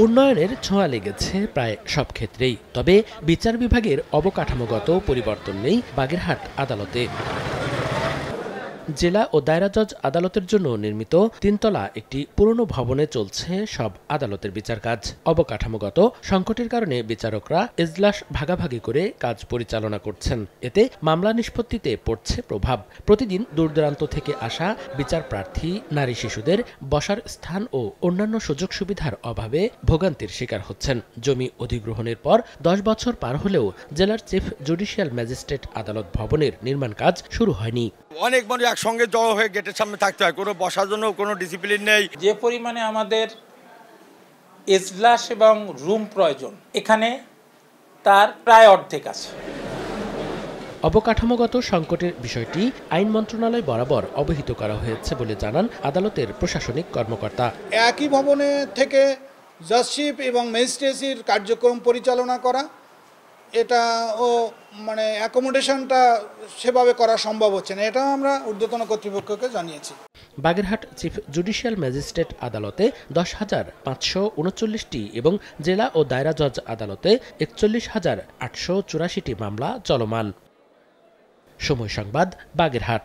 উন্নয়নের ছোঁয়া লেগেছে প্রায় সব ক্ষেত্রেই, তবে বিচার বিভাগের অবকাঠামোগত পরিবর্তন নেই বাগেরহাট আদালতে। জেলা ও দায়রা জজ আদালতের জন্য নির্মিত ৩ তলা একটি পুরনো ভবনে চলছে সব আদালতের বিচার কাজ। অবকাঠামোগত সংকটের কারণে বিচারকরা এজলাস ভাগাভাগি করে কাজ পরিচালনা করছেন। এতে মামলা নিষ্পত্তিতে পড়ছে প্রভাব। প্রতিদিন দূরদূরান্ত থেকে আসা বিচার প্রার্থী নারী শিশুদের বসার স্থান ও অন্যান্য সুযোগ সুবিধার অভাবে ভোগান্তির শিকার হচ্ছেন। জমি অধিগ্রহণের পর ১০ বছর পার হলেও জেলার চিফ জুডিশিয়াল ম্যাজিস্ট্রেট আদালত ভবনের নির্মাণ কাজ শুরু হয়নি। অনেক মানুষ একসঙ্গে জড়ো হয়ে গেটের সামনে থাকতে হয়, কোনো বসার জন্য কোনো ডিসিপ্লিন নেই। যে পরিমাণে আমাদের এজলাস এবং রুম প্রয়োজন, এখানে তার প্রায় অর্ধেক আছে। অবকাঠামোগত সংকটের বিষয়টি আইন মন্ত্রণালয় বরাবর অবহিত করা হয়েছে বলে জানান আদালতের প্রশাসনিক কর্মকর্তা। একই ভবনে থেকে জাজশিপ এবং ম্যাজিস্ট্রেসির কার্যক্রম পরিচালনা করা, এটা ও অ্যাকোমোডেশনটা সেভাবে করা সম্ভব হচ্ছে না, এটা আমরা ঊর্ধ্বতন কর্তৃপক্ষকে জানিয়েছি। বাগেরহাট চিফ জুডিশিয়াল ম্যাজিস্ট্রেট আদালতে 10,539টি এবং জেলা ও দায়রা জজ আদালতে 41,884টি মামলা চলমান। সময় সংবাদ, বাগেরহাট।